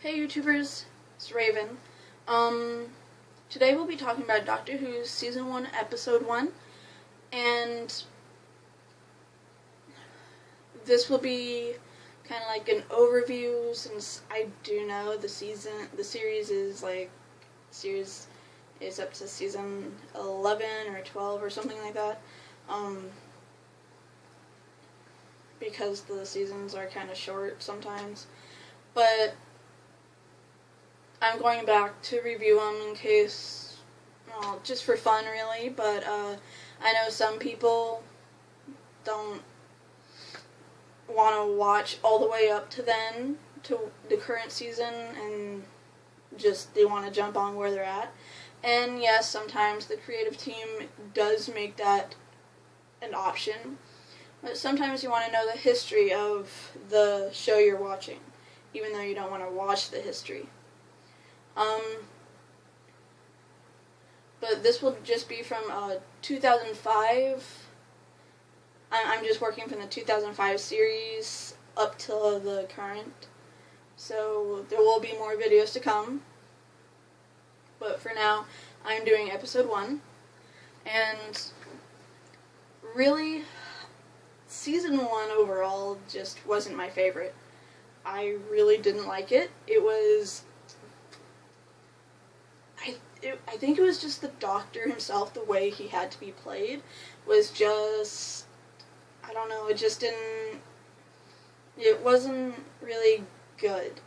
Hey YouTubers, it's Raven. Today we'll be talking about Doctor Who's Season 1, Episode 1, and this will be kind of like an overview since I do know the series is up to season 11 or 12 or something like that, because the seasons are kind of short sometimes, but I'm going back to review them in case, well, just for fun really, but I know some people don't want to watch all the way up to then, to the current season, and just they want to jump on where they're at. And yes, sometimes the creative team does make that an option, but sometimes you want to know the history of the show you're watching, even though you don't want to watch the history. But this will just be from 2005. I'm just working from the 2005 series up till the current. So there will be more videos to come. But for now, I'm doing episode 1. And really, season 1 overall just wasn't my favorite. I really didn't like it. I think it was just the Doctor himself, the way he had to be played, was just, I don't know, it wasn't really good.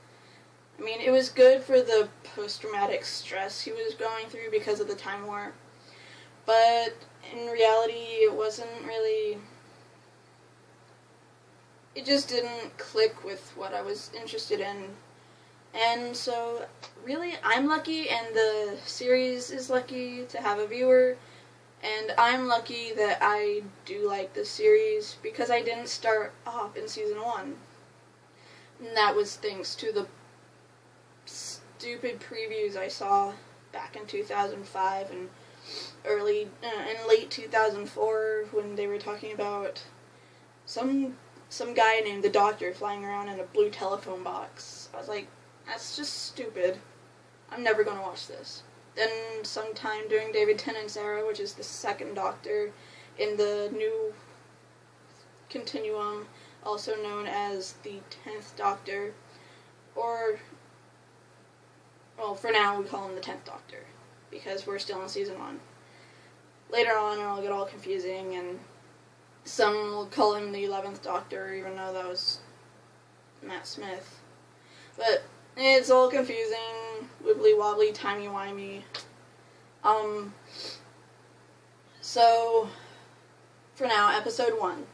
I mean, it was good for the post-traumatic stress he was going through because of the Time War, but in reality, it wasn't really, it just didn't click with what I was interested in. And so, really, I'm lucky, and the series is lucky to have a viewer, and I'm lucky that I do like this series, because I didn't start off in Season 1. And that was thanks to the stupid previews I saw back in 2005 and late 2004, when they were talking about some guy named the Doctor flying around in a blue telephone box. I was like, that's just stupid. I'm never going to watch this. Then sometime during David Tennant's era, which is the second Doctor in the new continuum, also known as the 10th Doctor, or, well, for now we call him the 10th Doctor, because we're still in Season 1. Later on it'll get all confusing, and some will call him the 11th Doctor, even though that was Matt Smith. But it's all confusing, wibbly-wobbly, timey-wimey. So, for now, episode 1.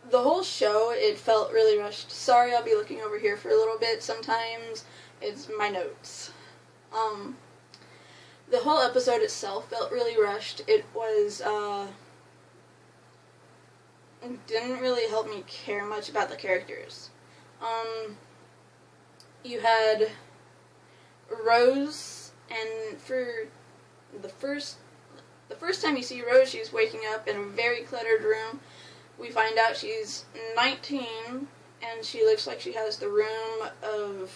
The whole show, it felt really rushed. Sorry, I'll be looking over here for a little bit. Sometimes it's my notes. The whole episode itself felt really rushed. It was, it didn't really help me care much about the characters. You had Rose, and for the first time you see Rose, she's waking up in a very cluttered room. We find out she's 19, and she looks like she has the room of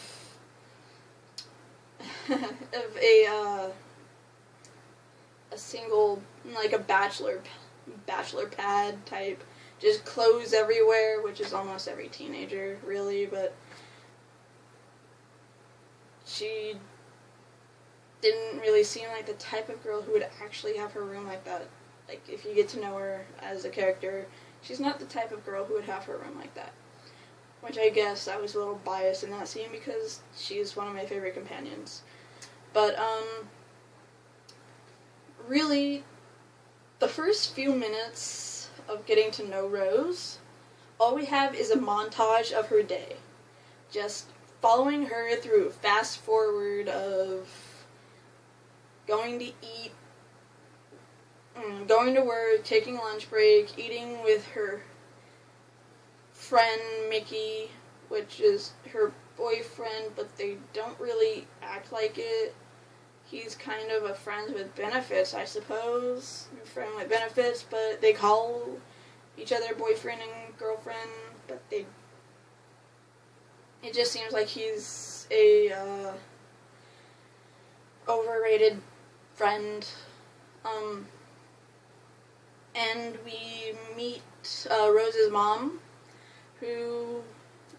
a single, like a bachelor pad type. Just clothes everywhere, which is almost every teenager, really, but she didn't really seem like the type of girl who would actually have her room like that. Like, if you get to know her as a character, she's not the type of girl who would have her room like that. Which I guess I was a little biased in that scene because she's one of my favorite companions. But, really, the first few minutes of getting to know Rose, all we have is a montage of her day. Just following her through a fast forward of going to eat, going to work, taking a lunch break, eating with her friend Mickey, which is her boyfriend, but they don't really act like it. He's kind of a friends with benefits, I suppose. A friend with benefits, but they call each other boyfriend and girlfriend, but they it just seems like he's a overrated friend. And we meet Rose's mom, who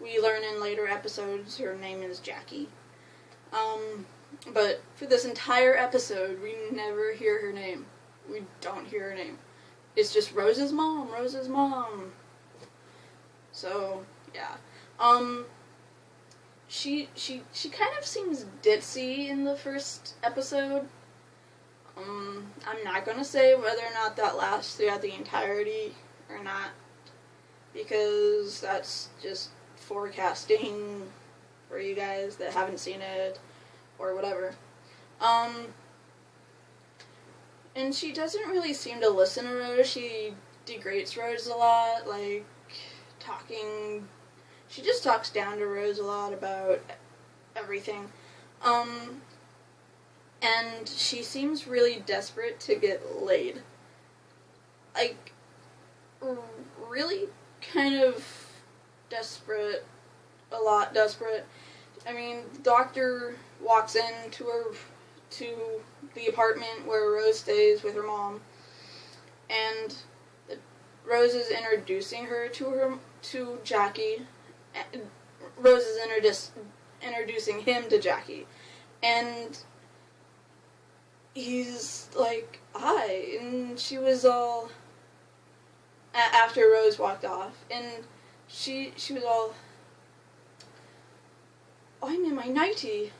we learn in later episodes her name is Jackie. But for this entire episode, we never hear her name. We don't hear her name. It's just Rose's mom, Rose's mom. So, yeah. She kind of seems ditzy in the first episode. I'm not gonna say whether or not that lasts throughout the entirety or not, because that's just forecasting for you guys that haven't seen it, or whatever. And she doesn't really seem to listen to Rose. She degrades Rose a lot, like, she just talks down to Rose a lot about everything. And she seems really desperate to get laid. Like, really kind of desperate. A lot desperate. I mean, the doctor walks to the apartment where Rose stays with her mom, and Rose is introducing her to Jackie. Rose is introducing him to Jackie, and he's like, "Hi," and she was all after Rose walked off, and she was all, "Oh, I'm in my nightie,"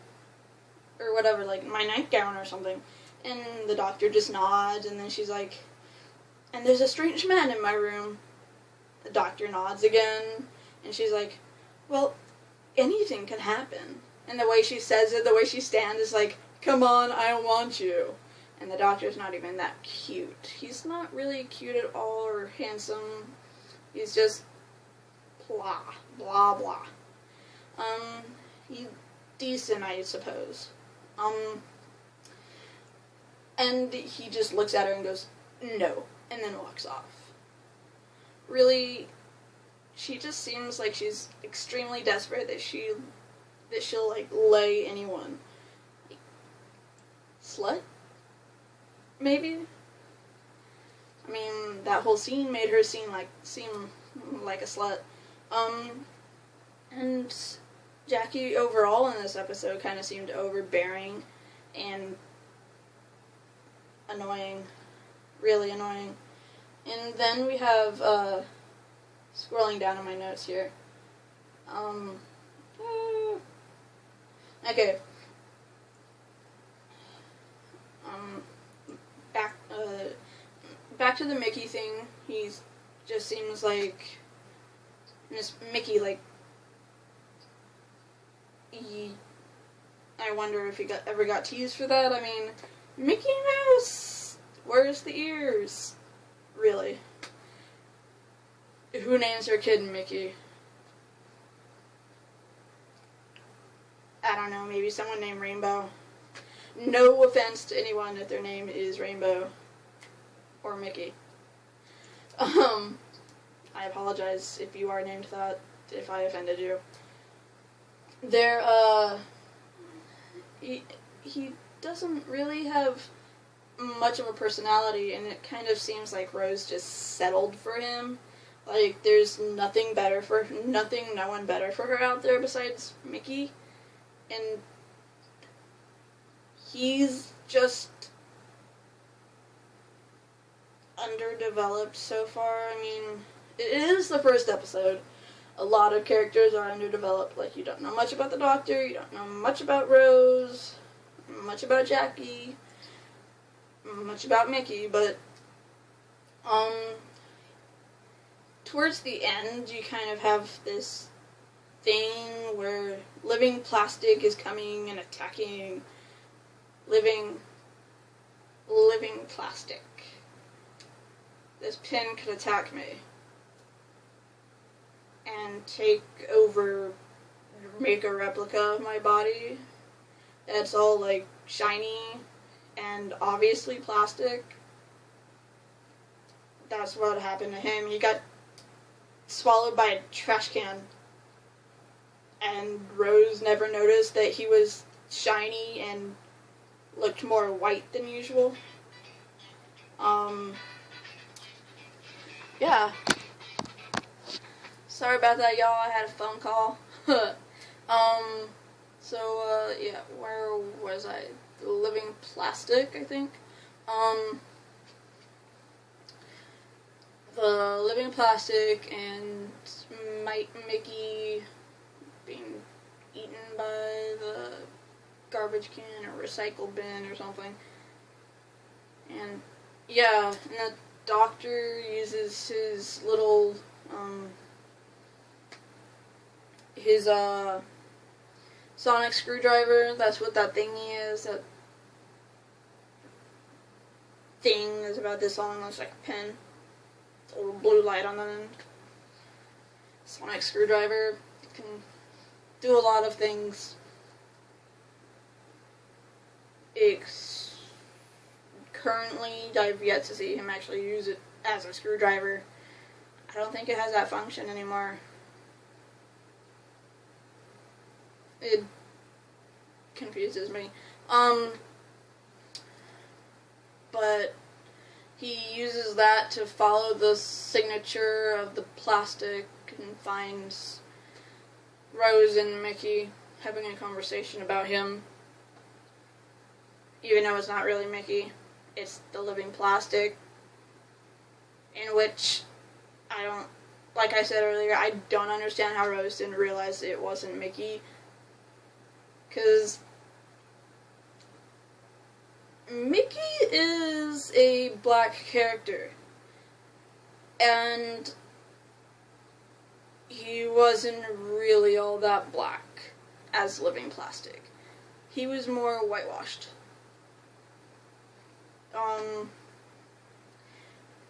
or whatever, like my nightgown or something. And the doctor just nods, and then she's like, "And there's a strange man in my room." The doctor nods again, and she's like, "Well, anything can happen." And the way she says it, the way she stands is like, "Come on, I want you." And the doctor's not even that cute. He's not really cute at all or handsome. He's just blah, blah, blah. He's decent, I suppose. And he just looks at her and goes, "No," and then walks off. Really, she just seems like she's extremely desperate that she'll like lay anyone. Slut? Maybe? I mean, that whole scene made her seem like a slut. And Jackie overall in this episode kind of seemed overbearing and annoying. Really annoying. And then we have, scrolling down in my notes here. Okay. Back to the Mickey thing. He just seems like Mickey, like, I wonder if he ever got teased for that. I mean, Mickey Mouse! Where's the ears? Really. Who names their kid Mickey? I don't know, maybe someone named Rainbow. No offense to anyone if their name is Rainbow or Mickey. I apologize if you are named that, if I offended you. He doesn't really have much of a personality, and it kind of seems like Rose just settled for him. Like, there's no one better for her out there besides Mickey. And he's just underdeveloped so far. I mean, it is the first episode. A lot of characters are underdeveloped. Like, you don't know much about the Doctor, you don't know much about Rose, much about Jackie, much about Mickey, but, towards the end, you kind of have this thing where living plastic is coming and attacking living plastic. This pin could attack me and take over, make a replica of my body that's all like shiny and obviously plastic. That's what happened to him. He got swallowed by a trash can. and Rose never noticed that he was shiny and looked more white than usual. Yeah. Sorry about that, y'all. I had a phone call. Yeah, where was I? The Living Plastic, I think. The Living Plastic and Mickey being eaten by the garbage can or recycle bin or something. And yeah, and the doctor uses his little his sonic screwdriver. That's what that thingy is. That thing is about this long. Looks like a pen. It's a little blue light on the end. Sonic screwdriver. It can do a lot of things. Currently, I've yet to see him actually use it as a screwdriver. I don't think it has that function anymore. It confuses me. But he uses that to follow the signature of the plastic and finds Rose and Mickey having a conversation about him. Even though it's not really Mickey, it's the Living Plastic, in which like I said earlier, I don't understand how Rose didn't realize it wasn't Mickey. Because Mickey is a black character, and he wasn't really all that black as Living Plastic. He was more whitewashed.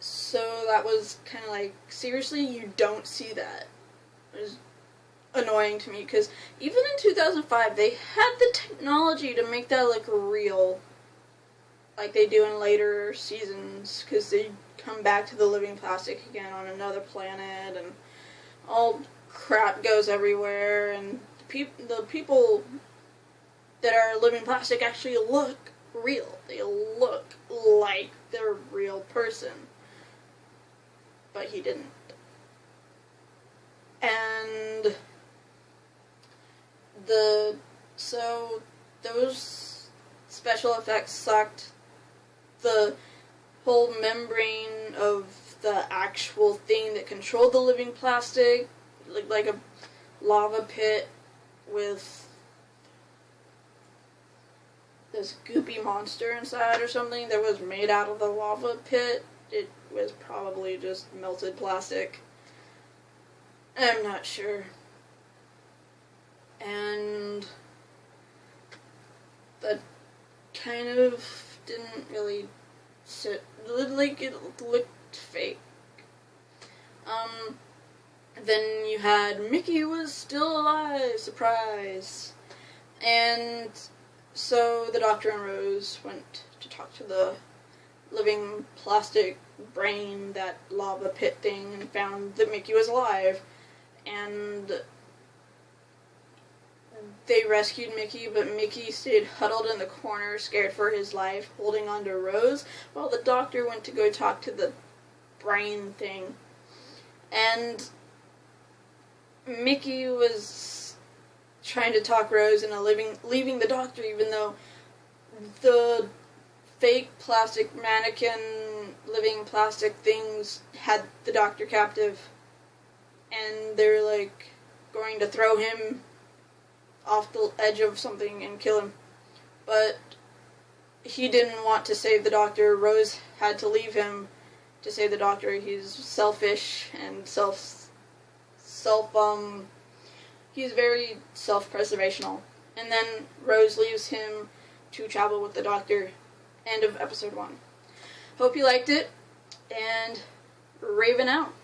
So that was kind of like, seriously, you don't see that. It was annoying to me, because even in 2005, they had the technology to make that look real, like they do in later seasons, because they come back to the Living Plastic again on another planet, and all crap goes everywhere, and the people that are Living Plastic actually look real. They look like they're a real person. But he didn't. And so those special effects sucked. The whole membrane of the actual thing that controlled the Living Plastic looked like a lava pit with this goopy monster inside or something that was made out of the lava pit. It was probably just melted plastic. I'm not sure. And that kind of didn't really sit, like, it looked fake. Then you had Mickey was still alive, surprise. And so the Doctor and Rose went to talk to the Living Plastic brain, that lava pit thing, and found that Mickey was alive. And they rescued Mickey, but Mickey stayed huddled in the corner, scared for his life, holding on to Rose, while the Doctor went to go talk to the brain thing. And Mickey was trying to talk Rose into leaving the Doctor, even though the fake plastic mannequin Living Plastic things had the Doctor captive, and they're like going to throw him off the edge of something and kill him. But he didn't want to save the Doctor. Rose had to leave him to save the Doctor. He's selfish and he's very self-preservational. And then Rose leaves him to travel with the Doctor. End of episode 1. Hope you liked it, and Raven out.